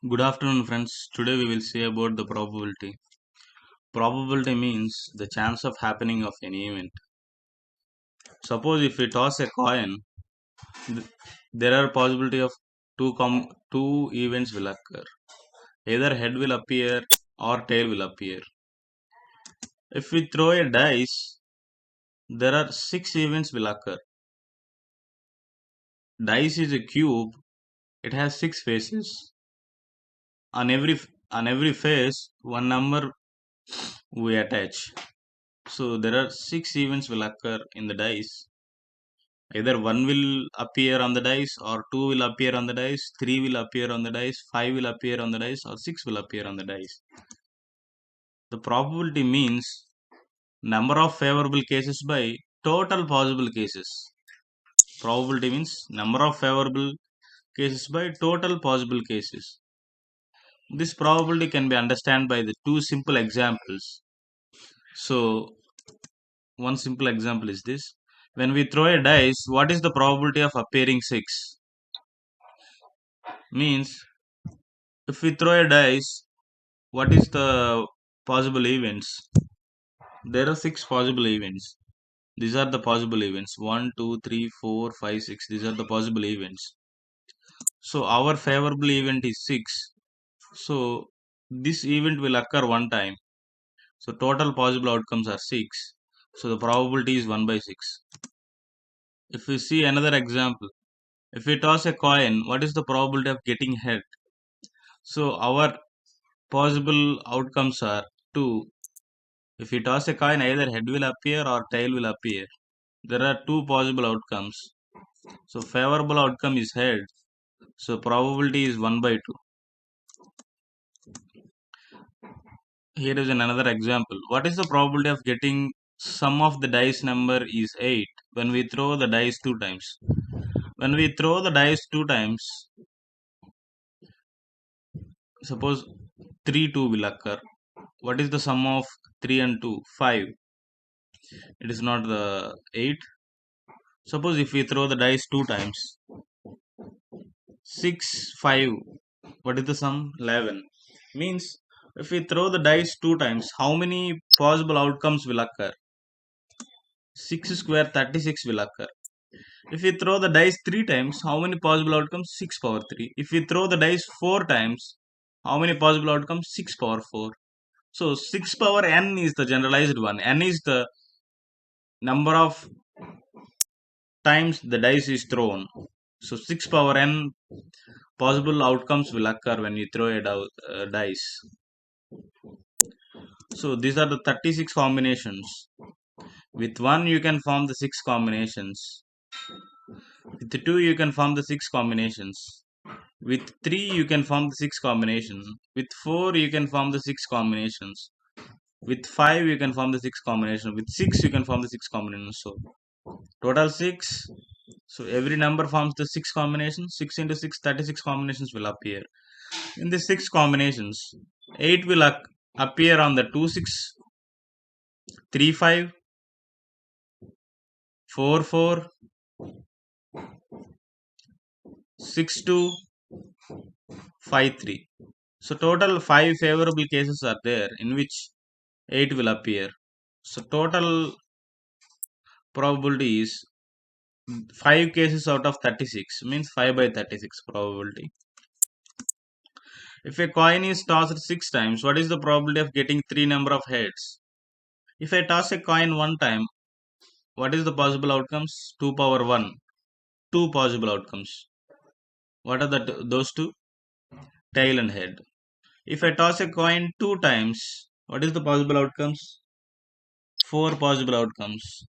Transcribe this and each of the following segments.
Good afternoon, friends. Today we will see about the probability. Probability means the chance of happening of any event. Suppose if we toss a coin, th- there are possibility of two events will occur. Either head will appear or tail will appear. If we throw a dice, there are six events will occur. Dice is a cube. It has six faces. On every face, one number we attach. So there are six events will occur in the dice. Either one will appear on the dice, or two will appear on the dice, three will appear on the dice, five will appear on the dice, or six will appear on the dice. The probability means number of favorable cases by total possible cases. Probability means number of favorable cases by total possible cases. This probability can be understood by the two simple examples. So, one simple example is this. When we throw a dice, what is the probability of appearing 6? Means if we throw a dice, what is the possible events? There are six possible events. These are the possible events. One, 2, 3, 4, 5, 6. These are the possible events. So our favorable event is 6. So this event will occur one time. So total possible outcomes are 6. So the probability is 1 by 6. If we see another example, if we toss a coin, what is the probability of getting head? So our possible outcomes are 2. If you toss a coin, either head will appear or tail will appear. There are two possible outcomes. So favorable outcome is head. So probability is 1 by 2. Here is another example. What is the probability of getting sum of the dice number is 8 when we throw the dice two times? When we throw the dice two times, suppose 3 2 will occur. What is the sum of 3 and 2? 5. It is not the 8. Suppose if we throw the dice two times, 6 5, what is the sum? 11. Means if we throw the dice two times, how many possible outcomes will occur? 6 square 36 will occur. If we throw the dice three times, how many possible outcomes? 6 power 3. If we throw the dice four times, how many possible outcomes? 6 power 4. So 6 power n is the generalized one. N is the number of times the dice is thrown. So 6 power n possible outcomes will occur when you throw a dice. So these are the 36 combinations. With 1 you can form the 6 combinations. With 2 you can form the 6 combinations. With 3 you can form the 6 combinations. With 4 you can form the 6 combinations. With 5 you can form the 6 combinations. With 6 you can form the 6 combinations. So total 6. So every number forms the 6 combinations. 6 into 6, 36 combinations will appear. In the 6 combinations, 8 will appear on the 2 6, 3 5, 4 4, 6 2, 5 3. So total 5 favorable cases are there in which 8 will appear. So total probability is 5 cases out of 36, means 5 by 36 probability. If a coin is tossed 6 times, what is the probability of getting 3 number of heads? If I toss a coin one time, what is the possible outcomes? 2 power 1. Two possible outcomes. What are those two? Tail and head. If I toss a coin two times, what is the possible outcomes? Four possible outcomes.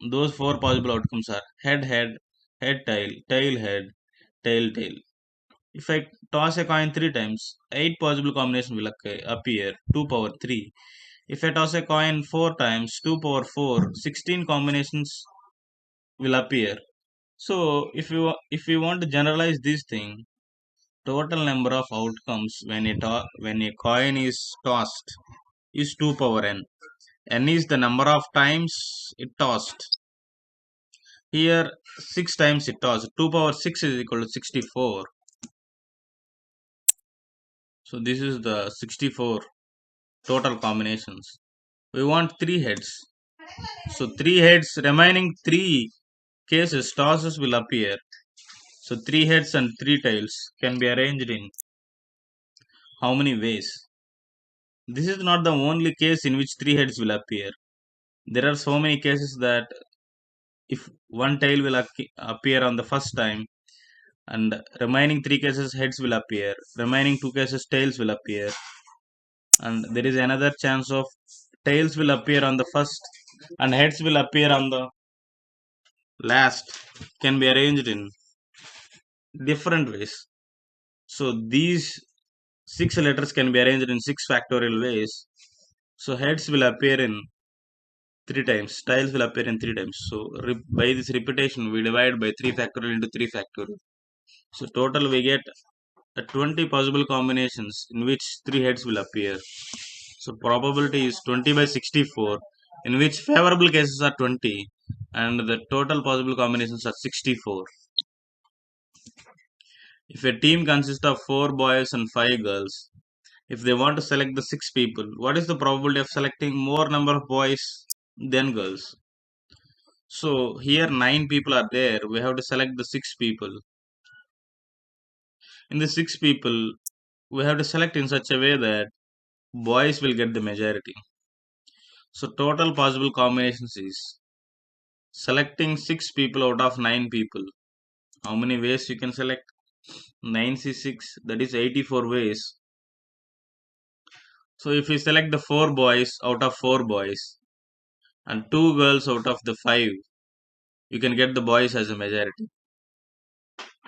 Those four possible outcomes are head head, head tail head, tail tail. If I toss a coin three times, eight possible combinations will appear. 2 power 3. If I toss a coin four times, 2 power 4, 16 combinations will appear. So if you want to generalize this thing, total number of outcomes when a coin is tossed is 2 power n. N is the number of times it tossed. Here 6 times it tossed. 2 power 6 is equal to 64. So this is the 64 total combinations. We want 3 heads. So 3 heads, remaining 3 cases tosses will appear. So 3 heads and 3 tails can be arranged in how many ways? This is not the only case in which 3 heads will appear. There are so many cases that if one tail will appear on the first time, and remaining 3 cases heads will appear, remaining 2 cases tails will appear, and there is another chance of tails will appear on the first and heads will appear on the last, can be arranged in different ways. So these 6 letters can be arranged in 6 factorial ways. So heads will appear in 3 times, tails will appear in 3 times. So by this repetition we divide by 3 factorial into 3 factorial. So total we get 20 possible combinations in which 3 heads will appear. So probability is 20 by 64, in which favorable cases are 20 and the total possible combinations are 64. If a team consists of 4 boys and 5 girls, if they want to select the 6 people, what is the probability of selecting more number of boys than girls? So here 9 people are there, we have to select the 6 people. In the 6 people, we have to select in such a way that boys will get the majority. So total possible combinations is selecting 6 people out of 9 people. How many ways you can select? 9c6, that is 84 ways. So if we select the 4 boys out of 4 boys and 2 girls out of the 5, you can get the boys as a majority.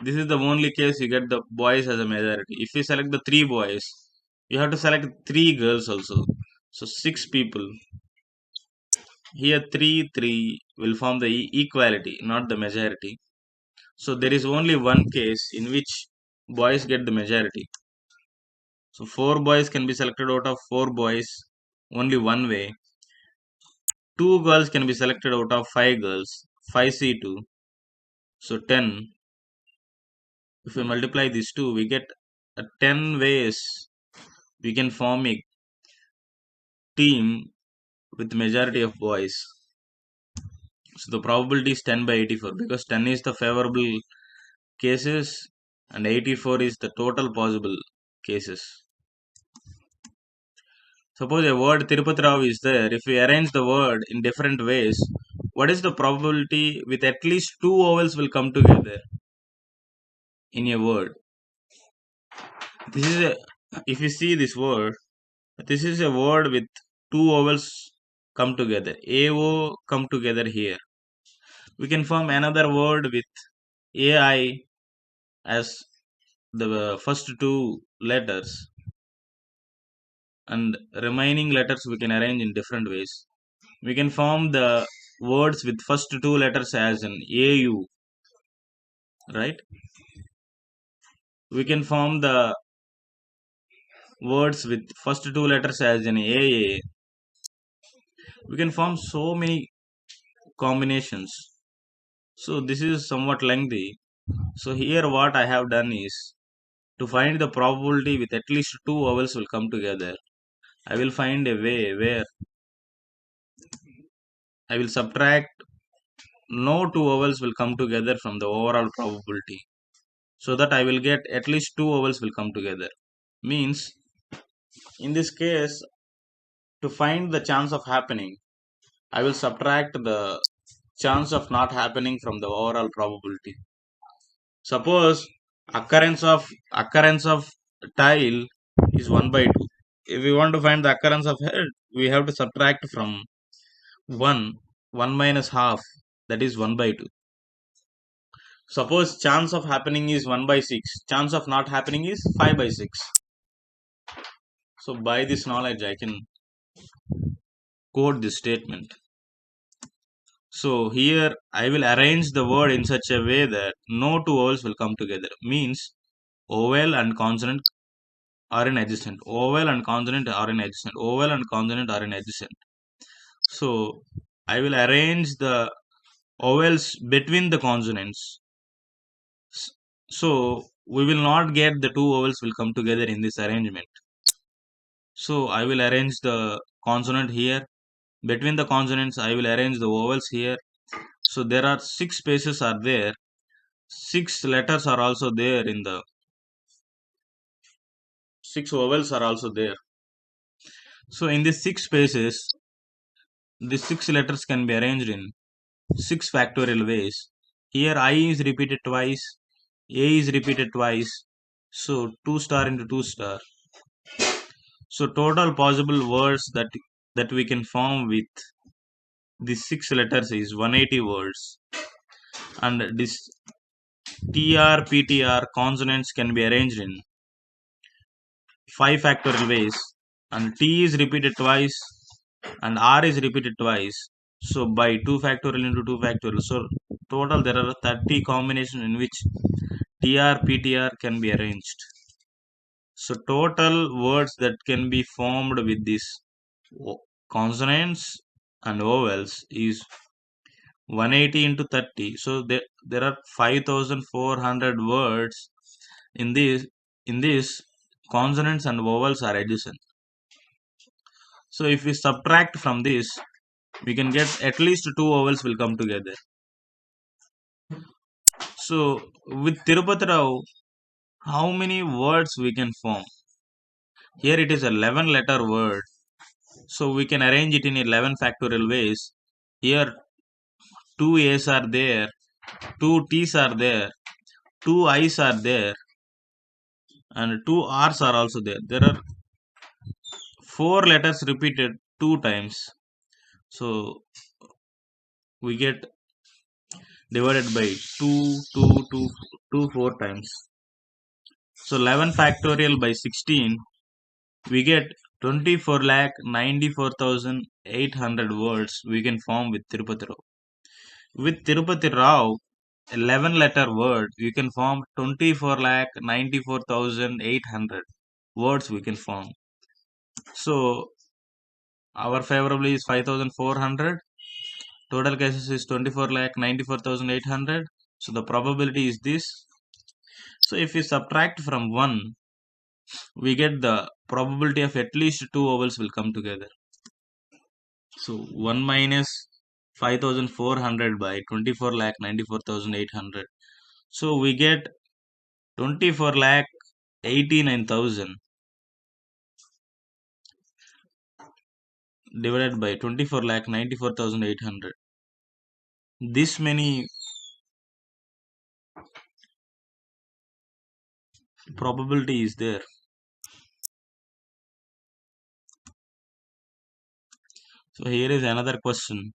This is the only case you get the boys as a majority. If you select the 3 boys, you have to select 3 girls also. So 6 people. Here 3 3 will form the equality, not the majority. So there is only one case in which boys get the majority. So 4 boys can be selected out of 4 boys only one way. 2 girls can be selected out of 5 girls, 5c2. So 10. If we multiply these two, we get 10 ways we can form a team with majority of boys. So the probability is 10 by 84 because 10 is the favorable cases and 84 is the total possible cases. Suppose a word Tirupati Rao is there. If we arrange the word in different ways, what is the probability with at least 2 vowels will come together in a word? This is a, if you see this word, this is a word with 2 vowels come together. AO come together here. We can form another word with AI as the first 2 letters, and remaining letters we can arrange in different ways. We can form the words with first 2 letters as an AU, right? We can form the words with first 2 letters as an AA. We can form so many combinations. So this is somewhat lengthy. So here what I have done is to find the probability with at least 2 vowels will come together. I will find a way where I will subtract no 2 vowels will come together from the overall probability, so that I will get at least 2 vowels will come together. Means in this case, to find the chance of happening, I will subtract the chance of not happening from the overall probability. Suppose occurrence of tile is 1 by 2. If we want to find the occurrence of head, we have to subtract from 1, 1 minus half, that is 1 by 2. Suppose chance of happening is 1 by 6, chance of not happening is 5 by 6. So by this knowledge I can code this statement. So here I will arrange the word in such a way that no 2 vowels will come together. Means vowel and consonant are in adjacent. Vowel and consonant are in adjacent. Vowel and consonant are in adjacent. So I will arrange the vowels between the consonants. So we will not get the two vowels will come together in this arrangement. So I will arrange the consonant here. Between the consonants, I will arrange the vowels here. So there are six spaces are there. Six letters are also there in the six vowels are also there. So in these six spaces, the six letters can be arranged in six factorial ways. Here I is repeated twice, A is repeated twice. So 2 star into 2 star. So total possible words that we can form with these six letters is 180 words. And this TR, PTR consonants can be arranged in 5 factorial ways. And T is repeated twice and R is repeated twice. So by 2 factorial into 2 factorial. So total there are 30 combinations in which TR, PTR can be arranged. So total words that can be formed with these consonants and vowels is 180 into 30. So there are 5400 words in this consonants and vowels are adjacent. So if we subtract from this, we can get at least two vowels will come together. So with Tirupati Rao, how many words we can form? Here it is a 11 letter word. So we can arrange it in 11 factorial ways. Here two A's are there, two T's are there, two I's are there, and two R's are also there. There are four letters repeated two times. So we get divided by 2 4 times. So 11 factorial by 16, we get 24 lakh 94,800 words we can form with Tirupati Rao. With Tirupati Rao, 11 letter word, you can form 24 lakh 94,800 words we can form. So our favorably is 5,400. Total cases is 24 lakh 94,800. So the probability is this. So if we subtract from 1, we get the probability of at least two vowels will come together. So 1 minus 5,400 by 24 lakh 94,800. So we get 24 lakh 89,000 divided by 24 lakh 94,800. This many probability is there. So here is another question.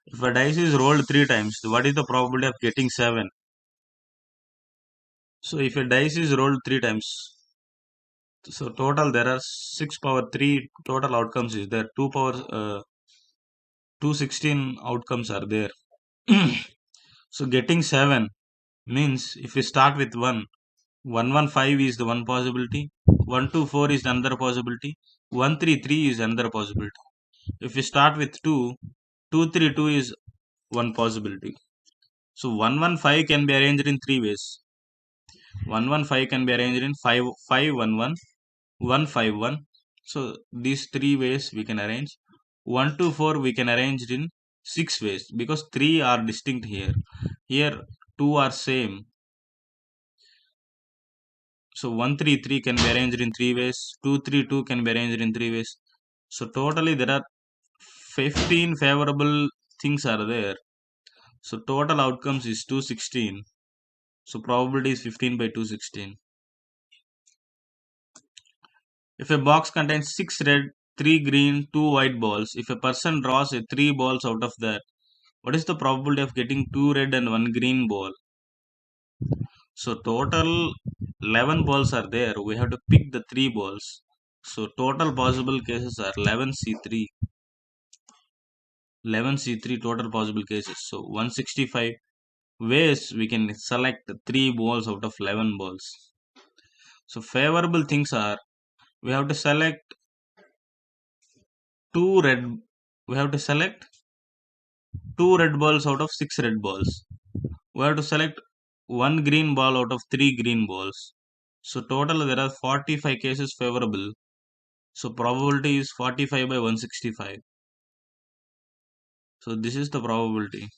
If a dice is rolled 3 times, what is the probability of getting 7? So if a dice is rolled 3 times, so total there are 6 power 3 total outcomes is there. 2 power 216 outcomes are there. So getting 7 means if we start with 115 is the one possibility, 124 is another possibility, 133 is another possibility. If we start with 2, 232 is one possibility. So 115 can be arranged in three ways. 115 can be arranged in 511, 151. So these three ways we can arrange. 124 we can arrange in six ways because three are distinct here. Here two are same. So 133 can be arranged in three ways. 232 can be arranged in three ways. So totally there are 15 favorable things are there. So total outcomes is 216. So probability is 15 by 216. If a box contains 6 red, 3 green, 2 white balls, if a person draws a 3 balls out of that, what is the probability of getting 2 red and 1 green ball? So total 11 balls are there. We have to pick the 3 balls. So total possible cases are 11C3. 11C3 total possible cases. So 165 ways we can select 3 balls out of 11 balls. So favorable things are we have to select 2 red. We have to select 2 red balls out of 6 red balls. We have to select one green ball out of three green balls. So total there are 45 cases favorable. So probability is 45 by 165. So this is the probability.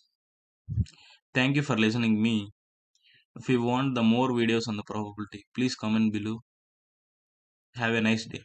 Thank you for listening me. If you want the more videos on the probability, please comment below. Have a nice day.